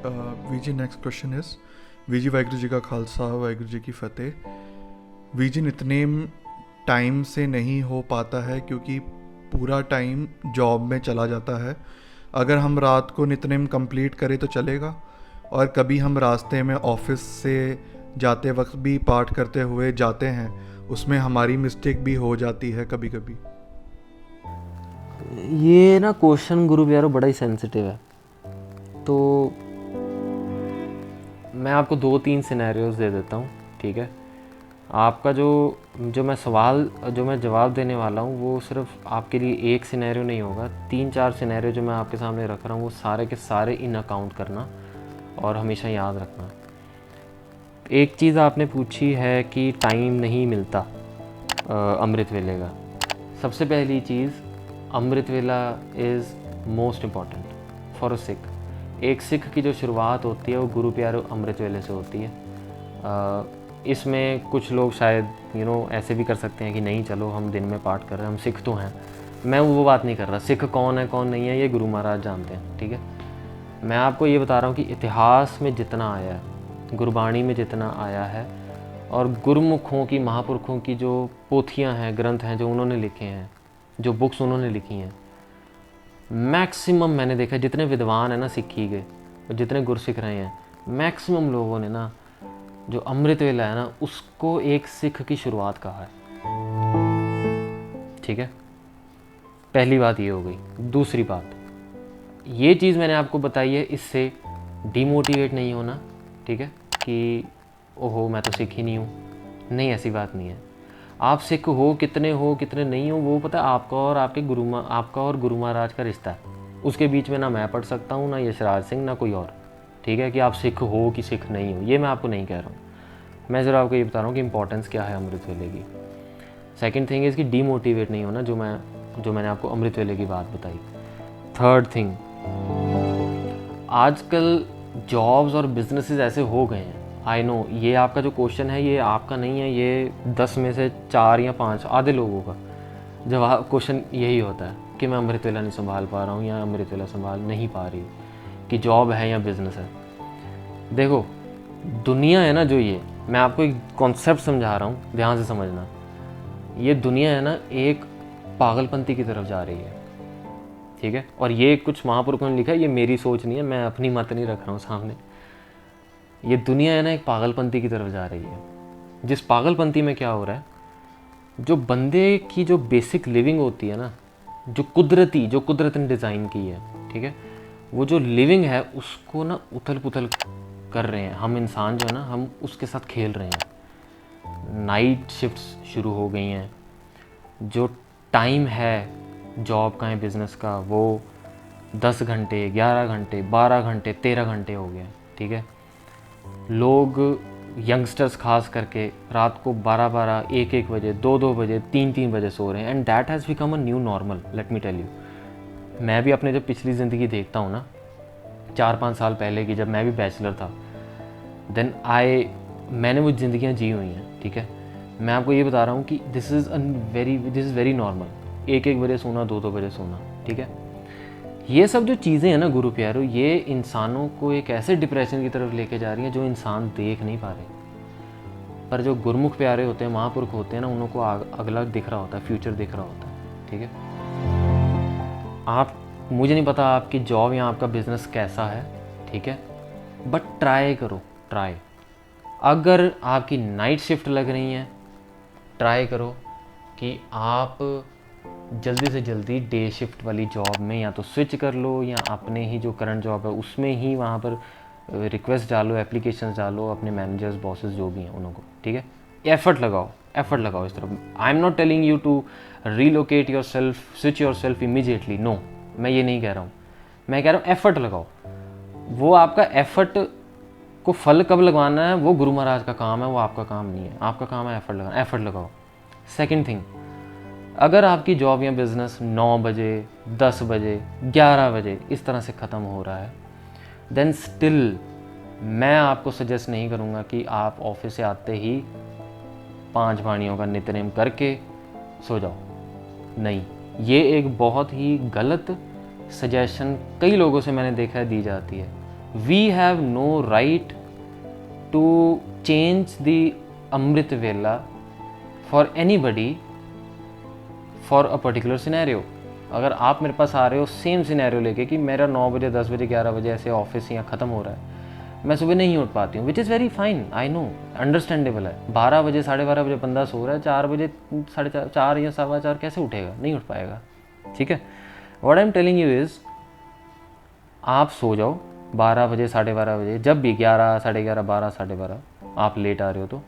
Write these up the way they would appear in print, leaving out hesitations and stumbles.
We जी next question is वी जी वाहिगुरू जी का खालसा वाहिगुरू जी की फ़तेह। वी जी नितनेम टाइम से नहीं हो पाता है क्योंकि पूरा टाइम जॉब में चला जाता है। अगर हम रात को नितनेम कंप्लीट करें तो चलेगा, और कभी हम रास्ते में ऑफिस से जाते वक्त भी पाठ करते हुए जाते हैं, उसमें हमारी मिस्टेक भी हो जाती है कभी कभी। ये ना क्वेश्चन गुरु प्यारो बड़ा ही सेंसिटिव है। तो मैं आपको 2-3 सिनेरियोज दे देता हूँ, ठीक है। आपका जो जो मैं सवाल जो मैं जवाब देने वाला हूँ वो सिर्फ आपके लिए एक सिनेरियो नहीं होगा, 3-4 सिनेरियो जो मैं आपके सामने रख रहा हूँ वो सारे के सारे इन अकाउंट करना और हमेशा याद रखना। एक चीज़ आपने पूछी है कि टाइम नहीं मिलता अमृत वेले का। सबसे पहली चीज़, अमृत वेला is most important for a Sikh. एक सिख की जो शुरुआत होती है वो गुरु प्यारो अमृत वेले से होती है। इसमें कुछ लोग शायद ऐसे भी कर सकते हैं कि नहीं चलो हम दिन में पाठ कर रहे हैं, हम सिख तो हैं। मैं वो बात नहीं कर रहा, सिख कौन है कौन नहीं है ये गुरु महाराज जानते हैं, ठीक है। मैं आपको ये बता रहा हूँ कि इतिहास में जितना आया है, गुरबाणी में जितना आया है, और गुरुमुखों की महापुरखों की जो पोथियाँ हैं, ग्रंथ हैं जो उन्होंने लिखे हैं, जो बुक्स उन्होंने लिखी हैं, मैक्सिमम मैंने देखा जितने विद्वान हैं ना सिक्खी के, और जितने गुरसिख रहे हैं, मैक्सिमम लोगों ने ना जो अमृत वेला है ना उसको एक सिख की शुरुआत कहा है, ठीक है। पहली बात ये हो गई। दूसरी बात, ये चीज़ मैंने आपको बताई है इससे डिमोटिवेट नहीं होना, ठीक है, कि ओहो मैं तो सिख ही नहीं हूँ। नहीं, ऐसी बात नहीं है। आप सिख हो कितने नहीं हो वो पता है आपका और आपका और गुरु महाराज का रिश्ता है। उसके बीच में ना मैं पढ़ सकता हूँ, ना यशराज सिंह, ना कोई और, ठीक है। कि आप सिख हो कि सिख नहीं हो ये मैं आपको नहीं कह रहा हूँ। मैं ज़रा आपको ये बता रहा हूँ कि इंपॉर्टेंस क्या है अमृत वेले की। सेकंड थिंग इज़ कि डीमोटिवेट नहीं होना, जो मैंने आपको अमृत वेले की बात बताई। थर्ड थिंग, आजकल जॉब्स और बिजनेसेस ऐसे हो गए हैं। आई नो ये आपका जो क्वेश्चन है ये आपका नहीं है, ये 10 में से 4 या 5 आधे लोगों का जवाब क्वेश्चन यही होता है कि मैं अमृत वेला नहीं संभाल पा रहा हूँ या अमृत वेला संभाल नहीं पा रही, कि जॉब है या बिजनेस है। देखो दुनिया है ना, जो ये मैं आपको एक कॉन्सेप्ट समझा रहा हूँ, ध्यान से समझना। ये दुनिया है ना एक पागलपंती की तरफ जा रही है, ठीक है। और ये कुछ महापुरुषों ने लिखा है, ये मेरी सोच नहीं है, मैं अपनी मत नहीं रख रहा हूँ सामने। ये दुनिया है ना एक पागलपंती की तरफ जा रही है। जिस पागलपंती में क्या हो रहा है, जो बंदे की जो बेसिक लिविंग होती है ना, जो कुदरत ने डिज़ाइन की है, ठीक है, वो जो लिविंग है उसको ना उथल पुथल कर रहे हैं हम इंसान, जो है ना हम उसके साथ खेल रहे हैं। नाइट शिफ्ट्स शुरू हो गई हैं, जो टाइम है जॉब का है बिज़नेस का वो 10 घंटे 11 घंटे 12 घंटे 13 घंटे हो गया, ठीक है। लोग यंगस्टर्स खास करके रात को 12-12 1-1 बजे 2-2 बजे 3-3 बजे सो रहे हैं, and that has become a new normal. Let me tell you, मैं भी अपने जब पिछली ज़िंदगी देखता हूँ ना, 4-5 साल पहले की, जब मैं भी बैचलर था, देन मैंने वो ज़िंदगियाँ जी हुई हैं, ठीक है। मैं आपको ये बता रहा हूँ कि दिस इज़ वेरी नॉर्मल। 1-1 बजे सोना, 2-2 बजे सोना, ठीक है। ये सब जो चीज़ें हैं ना गुरु प्यारो, ये इंसानों को एक ऐसे डिप्रेशन की तरफ लेके जा रही हैं जो इंसान देख नहीं पा रहे। पर जो गुरमुख प्यारे होते हैं, महापुरुष होते हैं ना, उनको अगला दिख रहा होता है, फ्यूचर दिख रहा होता है, ठीक है। आप, मुझे नहीं पता आपकी जॉब या आपका बिजनेस कैसा है, ठीक है, बट ट्राई करो, ट्राई। अगर आपकी नाइट शिफ्ट लग रही है, ट्राई करो कि आप जल्दी से जल्दी डे शिफ्ट वाली जॉब में या तो स्विच कर लो, या अपने ही जो करंट जॉब है उसमें ही वहाँ पर रिक्वेस्ट डालो, एप्लीकेशंस डालो अपने मैनेजर्स बॉसेस जो भी हैं उनको, ठीक है। एफर्ट लगाओ इस तरफ। I am not telling you to relocate yourself, switch yourself immediately, no, मैं ये नहीं कह रहा हूँ। मैं कह रहा हूँ एफर्ट लगाओ। वो आपका एफर्ट को फल कब लगवाना है वो गुरु महाराज का काम है, वो आपका काम नहीं है। आपका काम है एफर्ट लगाना, एफर्ट लगाओ। सेकेंड थिंग, अगर आपकी जॉब या बिजनेस 9 बजे 10 बजे 11 बजे इस तरह से ख़त्म हो रहा है, देन स्टिल मैं आपको सजेस्ट नहीं करूँगा कि आप ऑफिस से आते ही 5 वाणियों का नित्यनेम करके सो जाओ। नहीं, ये एक बहुत ही गलत सजेशन कई लोगों से मैंने देखा है दी जाती है। We have no right to change the Amrit vela for anybody for a particular scenario. अगर आप मेरे पास आ रहे हो सेम सिनेरियो लेके कि मेरा 9 बजे 10 बजे 11 बजे ऐसे ऑफिस यहाँ ख़त्म हो रहा है, मैं सुबह नहीं उठ पाती हूँ, which is very fine, I know, understandable है। 12 बजे 12:30 बजे बंदा सो रहा है, 4 बजे 4:30 या 4:15 कैसे उठेगा? नहीं उठ पाएगा, ठीक है। What I am telling you is आप सो जाओ 12 बजे 12:30 बजे, जब भी 11 11:30 12 12:30 आप लेट आ रहे हो तो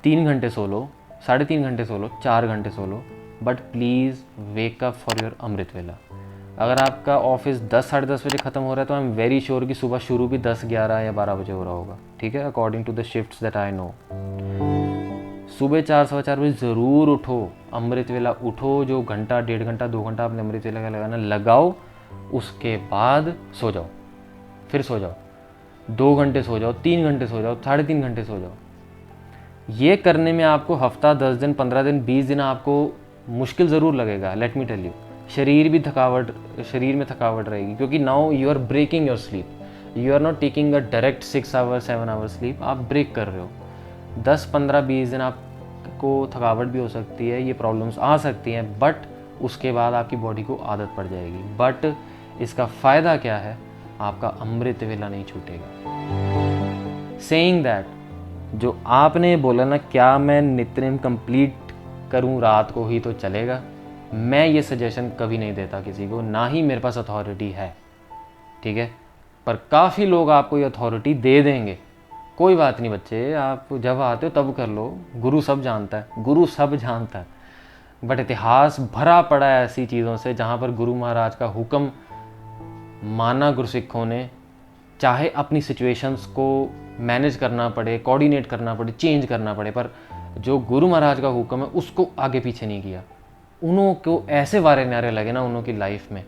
3 घंटे सो लो, 3.5 घंटे सो लो, 4 घंटे सो लो, but please wake up for your Amrit vela. अगर आपका ऑफिस 10 साढ़े 10 बजे ख़त्म हो रहा है तो आई एम वेरी श्योर कि सुबह शुरू भी 10 11 या 12 बजे हो रहा होगा, ठीक है, according to the shifts that I know. सुबह 4 सवा 4 बजे ज़रूर उठो, अमृत वेला उठो, जो घंटा 1.5 घंटा 2 घंटा आपने अमृत वेला का लगाना लगाओ, उसके बाद सो जाओ, फिर सो जाओ, 2 घंटे सो जाओ, 3 घंटे सो जाओ, 3.5 घंटे सो जाओ। ये करने में आपको हफ्ता 10 दिन 15 दिन 20 दिन आपको मुश्किल ज़रूर लगेगा, लेट मी टेल यू। शरीर में थकावट रहेगी, क्योंकि now you are breaking your sleep, you are not taking a direct 6 hour 7 hour sleep, आप ब्रेक कर रहे हो। 10 15 20 दिन आपको थकावट भी हो सकती है, ये प्रॉब्लम्स आ सकती हैं, बट उसके बाद आपकी बॉडी को आदत पड़ जाएगी। बट इसका फ़ायदा क्या है? आपका अमृत वेला नहीं छूटेगा। सेइंग दैट, जो आपने बोला ना, क्या मैं नित्यनेम कंप्लीट करूं रात को ही तो चलेगा, मैं ये सजेशन कभी नहीं देता किसी को, ना ही मेरे पास अथॉरिटी है, ठीक है। पर काफ़ी लोग आपको ये अथॉरिटी दे देंगे। कोई बात नहीं बच्चे, आप जब आते हो तब कर लो, गुरु सब जानता है, गुरु सब जानता है। बट इतिहास भरा पड़ा है ऐसी चीज़ों से जहाँ पर गुरु महाराज का हुक्म माना गुरसिखों ने, चाहे अपनी सिचुएशंस को मैनेज करना पड़े, कोऑर्डिनेट करना पड़े, चेंज करना पड़े, पर जो गुरु महाराज का हुक्म है उसको आगे पीछे नहीं किया। उन्हों को ऐसे वारे न्यारे लगे ना, उन्हों की लाइफ में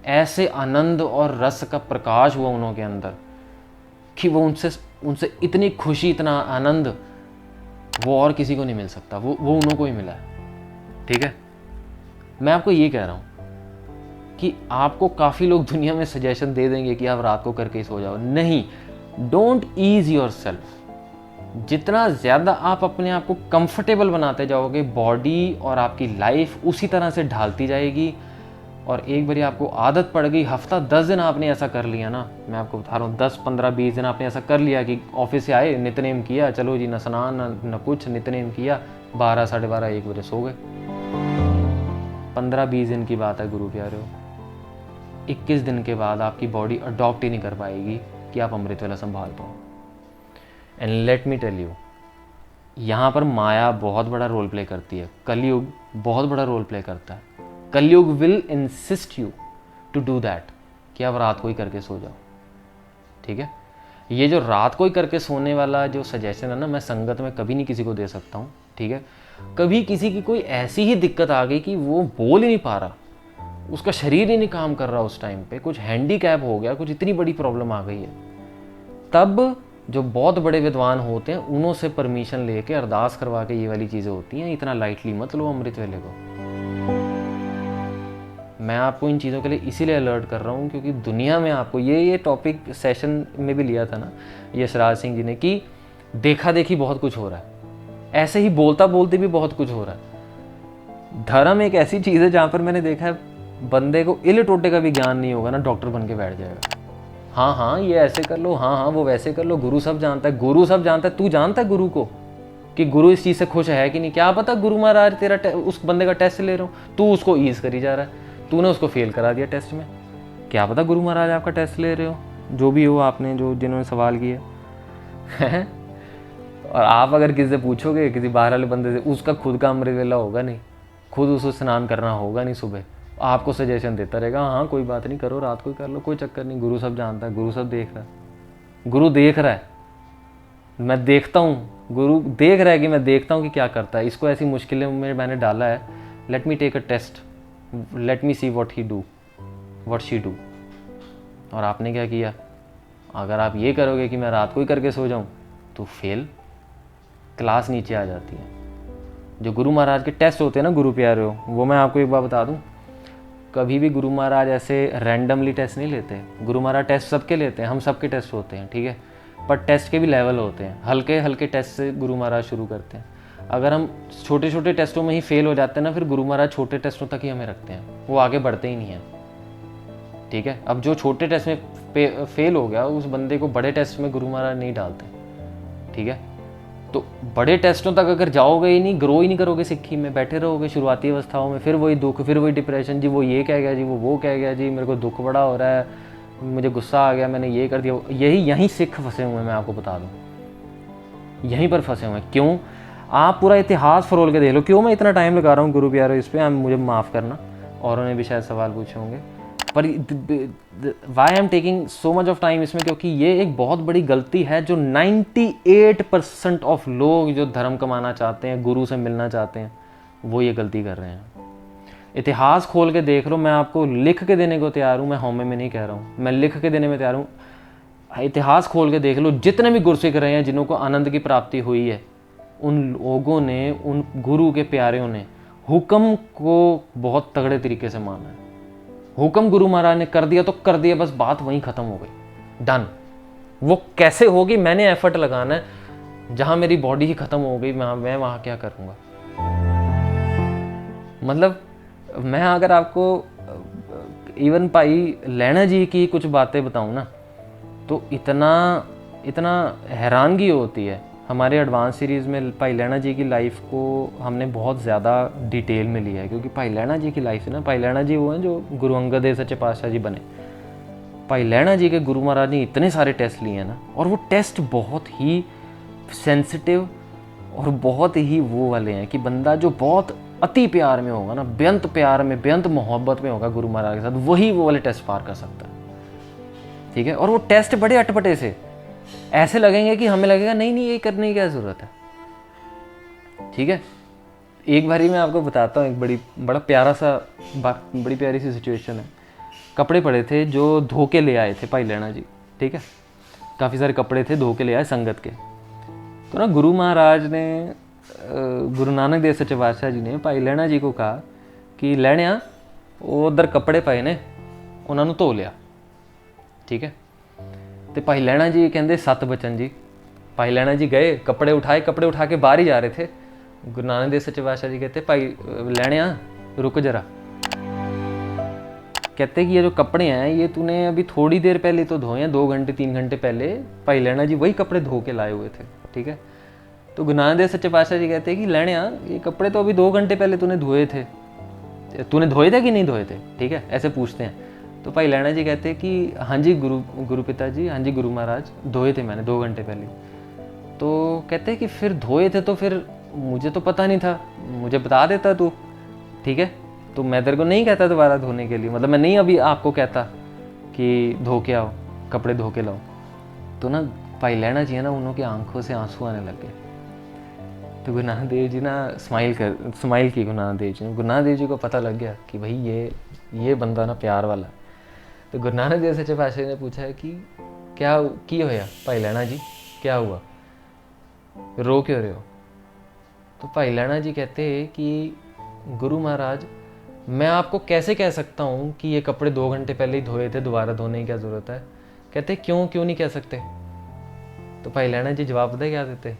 ऐसे आनंद और रस का प्रकाश हुआ उन्हों के अंदर कि वो उनसे इतनी खुशी, इतना आनंद वो और किसी को नहीं मिल सकता, वो उन्हों को ही मिला है, ठीक है। मैं आपको ये कह रहा हूँ कि आपको काफ़ी लोग दुनिया में सजेशन दे देंगे कि आप रात को करके ही सो जाओ, नहीं, डोंट ईज योर सेल्फ। जितना ज़्यादा आप अपने आप को कंफर्टेबल बनाते जाओगे, बॉडी और आपकी लाइफ उसी तरह से ढालती जाएगी। और एक बारी आपको आदत पड़ गई, हफ्ता 10 दिन आपने ऐसा कर लिया ना, मैं आपको बता रहा हूँ, 10 15 20 दिन आपने ऐसा कर लिया कि ऑफिस से आए, नित्यनेम किया, चलो जी, न स्नान न कुछ, नित्यनेम किया, 12 12:30 1 बजे सो गए। 15-20 दिन की बात है गुरु प्यारे हो, 21 दिन के बाद आपकी बॉडी अडॉप्ट ही नहीं कर पाएगी कि आप अमृत वेला संभाल पाओ। And let me tell you, यहाँ पर माया बहुत बड़ा रोल प्ले करती है, कलयुग बहुत बड़ा रोल प्ले करता है। Kalyug will insist you to do that कि आप रात को ही करके सो जाओ, ठीक है। ये जो रात को ही करके सोने वाला जो सजेशन है ना, मैं संगत में कभी नहीं किसी को दे सकता हूँ, ठीक है। कभी किसी की कोई ऐसी ही दिक्कत आ गई कि वो बोल ही नहीं पा रहा, उसका शरीर ही नहीं काम कर रहा, उस टाइम पे कुछ हैंडीकैप हो गया, कुछ इतनी बड़ी प्रॉब्लम आ गई है, तब जो बहुत बड़े विद्वान होते हैं उन्हों से परमिशन लेके अरदास करवा के ये वाली चीज़ें होती हैं। इतना लाइटली मत लो अमृत वेले को। मैं आपको इन चीज़ों के लिए इसीलिए अलर्ट कर रहा हूँ क्योंकि दुनिया में आपको ये टॉपिक सेशन में भी लिया था ना यशराज सिंह जी ने, कि देखा देखी बहुत कुछ हो रहा है, ऐसे ही बोलता बोलते भी बहुत कुछ हो रहा है। धर्म एक ऐसी चीज़ है जहाँ पर मैंने देखा है बंदे को इल टोटे का भी ज्ञान नहीं होगा ना, डॉक्टर बन के बैठ जाएगा। हाँ ये ऐसे कर लो, हाँ वो वैसे कर लो, गुरु सब जानता है, गुरु सब जानता है। तू जानता है गुरु को कि गुरु इस चीज़ से खुश है कि नहीं? क्या पता गुरु महाराज तेरा उस बंदे का टेस्ट ले रहा हूँ, तू उसको ईज करी जा रहा है, तूने उसको फेल करा दिया टेस्ट में। क्या पता गुरु महाराज आपका टेस्ट ले रहे हो, जो भी हो आपने जिन्होंने सवाल किए और आप अगर किसी से पूछोगे, किसी बाहर वाले बंदे से, उसका खुद का अमृत वेला होगा नहीं, खुद उसको स्नान करना होगा नहीं सुबह, आपको सजेशन देता रहेगा, हाँ कोई बात नहीं, करो रात को ही कर लो, कोई चक्कर नहीं, गुरु सब जानता है, गुरु सब देख रहा है, गुरु देख रहा है, मैं देखता हूँ, गुरु देख रहा है कि मैं देखता हूँ कि क्या करता है। इसको ऐसी मुश्किलें में मैंने डाला है, let me take a test, let me see what he do, what she do. और आपने क्या किया? अगर आप ये करोगे कि मैं रात को ही करके सो जाऊँ तो फेल, क्लास नीचे आ जाती है। जो गुरु महाराज के टेस्ट होते हैं ना गुरु प्यारे हो, वो मैं आपको एक बार बता दूँ, कभी भी गुरु महाराज ऐसे रैंडमली टेस्ट नहीं लेते। गुरु महाराज टेस्ट सबके लेते हैं, हम सबके टेस्ट होते हैं, ठीक है, पर टेस्ट के भी लेवल होते हैं। हल्के हल्के टेस्ट से गुरु महाराज शुरू करते हैं। अगर हम छोटे छोटे टेस्टों में ही फेल हो जाते हैं ना, फिर गुरु महाराज छोटे टेस्टों तक ही हमें रखते हैं, वो आगे बढ़ते ही नहीं हैं, ठीक है। अब जो छोटे टेस्ट में फेल हो गया, उस बंदे को बड़े टेस्ट में गुरु महाराज नहीं डालते, ठीक है। तो बड़े टेस्टों तक अगर जाओगे ही नहीं, ग्रो ही नहीं करोगे सिक्खी में, बैठे रहोगे शुरुआती अवस्थाओं में, फिर वही दुख, फिर वही डिप्रेशन, जी वो ये कह गया जी, वो कह गया जी, मेरे को दुख बड़ा हो रहा है, मुझे गुस्सा आ गया, मैंने ये कर दिया। यहीं सिख फंसे हुए हैं, मैं आपको बता दूँ, यहीं पर फंसे हुए हैं। क्यों? आप पूरा इतिहास फरोल के देख लो। क्यों मैं इतना टाइम लगा रहा हूँ गुरु प्यारो इस पर, मुझे माफ़ करना, औरों ने भी शायद सवाल पूछे होंगे, पर why I am taking so much of time इसमें, क्योंकि ये एक बहुत बड़ी गलती है जो 98% ऑफ लोग जो धर्म कमाना चाहते हैं, गुरु से मिलना चाहते हैं, वो ये गलती कर रहे हैं। इतिहास खोल के देख लो, मैं आपको लिख के देने को तैयार हूँ, मैं हौमे में नहीं कह रहा हूँ, मैं लिख के देने में तैयार हूँ। इतिहास खोल के देख लो, जितने भी गुरसिख रहे हैं, जिन्हों को आनंद की प्राप्ति हुई है, उन लोगों ने, उन गुरु के प्यारों ने हुक्म को बहुत तगड़े तरीके से माना है। हुक्म गुरु महाराज ने कर दिया तो कर दिया, बस बात वहीं ख़त्म हो गई, डन। वो कैसे होगी, मैंने एफर्ट लगाना है। जहाँ मेरी बॉडी ही ख़त्म हो गई, मैं वहाँ क्या करूँगा? मतलब मैं अगर आपको इवन भाई लैना जी की कुछ बातें बताऊँ ना, तो इतना हैरानगी होती है। हमारे एडवांस सीरीज़ में भाई लैना जी की लाइफ को हमने बहुत ज़्यादा डिटेल में लिया है, क्योंकि भाई लैना जी की लाइफ से ना, भाई लैना जी वो हैं जो गुरु अंगद देव सच्चे पातशाह जी बने। भाई लैना जी के गुरु महाराज ने इतने सारे टेस्ट लिए हैं ना, और वो टेस्ट बहुत ही सेंसिटिव और बहुत ही वो वाले हैं कि बंदा जो बहुत अति प्यार में होगा ना, बेअंत प्यार में, बेअंत मोहब्बत में होगा गुरु महाराज के साथ, वही वो वाले टेस्ट पार कर सकता है, ठीक है। और वो टेस्ट बड़े अटपटे से ऐसे लगेंगे कि हमें लगेगा नहीं ये करने की क्या ज़रूरत है, ठीक है। एक बारी मैं आपको बताता हूँ, एक बड़ा प्यारा सा बड़ी प्यारी सी सिचुएशन है। कपड़े पड़े थे जो धो के ले आए थे भाई लैना जी, ठीक है। काफ़ी सारे कपड़े थे, धो के ले आए संगत के। तो ना गुरु महाराज ने, गुरु नानक देव सच्चे पातशाह जी ने भाई लैना जी को कहा कि लैणिया, वो उधर कपड़े पए ने, उन्होंने धो लिया, ठीक है। तो भाई लैना जी कहते सत बचन जी। भाई लैना जी गए, कपड़े उठा के बाहर ही जा रहे थे। गुरु नानक देव सच्चे पातशाह जी कहते भाई लैणिया रुक जरा, कहते कि ये जो कपड़े हैं ये तूने अभी थोड़ी देर पहले तो धोए हैं, 2 घंटे 3 घंटे पहले भाई लैना जी वही कपड़े धो के लाए हुए थे, ठीक है। तो गुरु नानक देव सच्चे पातशाह जी कहते हैं कि लैणिया, ये कपड़े तो अभी 2 घंटे पहले तूने धोए थे, तूने धोए थे कि नहीं धोए थे, ठीक है, ऐसे पूछते हैं। तो भाई लैना जी कहते हैं कि हाँ जी गुरु पिता जी, हाँ जी गुरु महाराज, धोए थे मैंने 2 घंटे पहले। तो कहते हैं कि फिर धोए थे तो फिर मुझे तो पता नहीं था, मुझे बता देता तू, ठीक है, तो मैं तेरे को नहीं कहता दोबारा धोने के लिए, मतलब मैं नहीं अभी आपको कहता कि धो के आओ, कपड़े धो के लाओ। तो ना भाई लैना जी है ना, उन्होंने आंखों से आंसू आने लग गए। तो गुरु नानक देव जी ना स्माइल की गुरु नानक देव जी ने। गुरु नानक देव जी को पता लग गया कि भाई ये बंदा ना प्यार वाला। तो गुरु नानक देव सच्चे पातशाह ने पूछा है कि क्या होया भाई लैना जी, क्या हुआ, रो क्यों रहे हो? तो भाई लैना जी कहते हैं कि गुरु महाराज, मैं आपको कैसे कह सकता हूँ कि ये कपड़े 2 घंटे पहले ही धोए थे, दोबारा धोने की क्या ज़रूरत है? कहते क्यों नहीं कह सकते? तो भाई लैना जी जवाब पता क्या देते?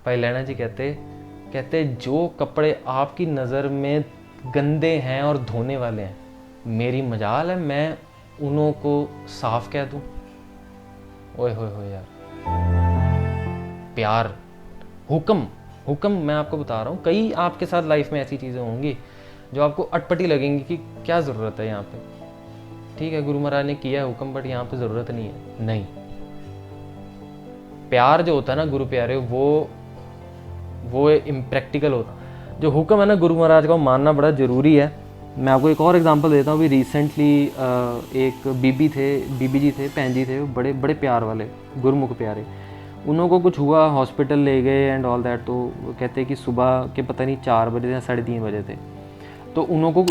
भाई लैना जी कहते जो कपड़े आपकी नज़र में गंदे हैं और धोने वाले हैं, मेरी मजाल है मैं उन्हों को साफ कह दूं। ओए होए यार, प्यार, हुक्म मैं आपको बता रहा हूँ, कई आपके साथ लाइफ में ऐसी चीज़ें होंगी जो आपको अटपटी लगेंगी कि क्या ज़रूरत है यहाँ पे, ठीक है गुरु महाराज ने किया है हुक्म, बट यहाँ पे ज़रूरत नहीं है। नहीं, प्यार जो होता है ना गुरु प्यारे, वो इम्प्रैक्टिकल होता। जो हुक्म है ना गुरु महाराज का, वो मानना बड़ा ज़रूरी है। मैं आपको एक और एग्जांपल देता हूँ। अभी रिसेंटली एक बीबी जी थे, भैन जी थे, बड़े बड़े प्यार वाले, गुरुमुख प्यारे। उन्हों को कुछ हुआ, हॉस्पिटल ले गए एंड ऑल दैट। तो कहते कि सुबह के पता नहीं 4 बजे या 3:30 बजे थे। तो उन्हों को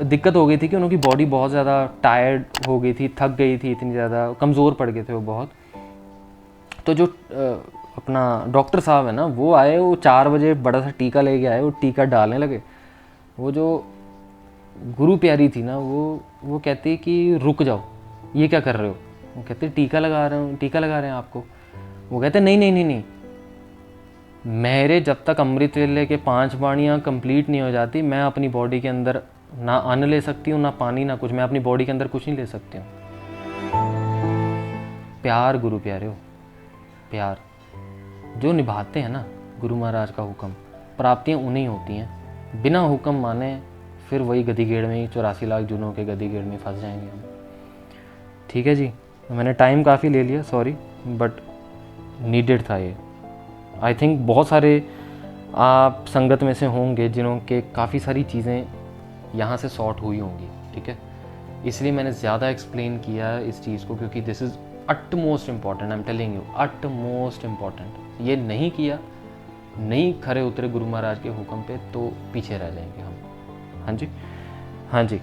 दिक्कत हो गई थी कि उनकी बॉडी बहुत ज़्यादा टायर्ड हो गई थी, थक गई थी, इतनी ज़्यादा कमज़ोर पड़ गए थे वो बहुत। तो जो अपना डॉक्टर साहब है ना, वो आए, वो 4 बजे बड़ा सा टीका लेके आए, वो टीका डालने लगे। वो जो गुरु प्यारी थी ना, वो कहती कि रुक जाओ, ये क्या कर रहे हो। वो कहते टीका लगा रहे हूँ, टीका लगा रहे हैं आपको। वो कहते नहीं नहीं नहीं नहीं, मेरे जब तक अमृत वेले के 5 बाणियाँ कंप्लीट नहीं हो जाती, मैं अपनी बॉडी के अंदर ना अन्न ले सकती हूँ, ना पानी, ना कुछ। मैं अपनी बॉडी के अंदर कुछ नहीं ले सकती हूँ। प्यार गुरु प्यारे हो, प्यार जो निभाते हैं ना गुरु महाराज का हुक्म, प्राप्तियाँ उन्हीं होती हैं। बिना हुक्म माने फिर वही गदीगेड़ में ही, 84 लाख जुनों के गदीगेड़ में फंस जाएंगे हम। ठीक है जी, मैंने टाइम काफ़ी ले लिया, सॉरी, बट नीडेड था ये। आई थिंक बहुत सारे आप संगत में से होंगे जिन्हों के काफ़ी सारी चीज़ें यहाँ से सॉर्ट हुई होंगी, ठीक है। इसलिए मैंने ज़्यादा एक्सप्लेन किया इस चीज़ को, क्योंकि this is at most important, I am telling you, at most important. ये नहीं किया, नहीं खरे उतरे गुरु महाराज के हुक्म पे, तो पीछे रह जाएंगे हम। हाँ जी, हाँ जी।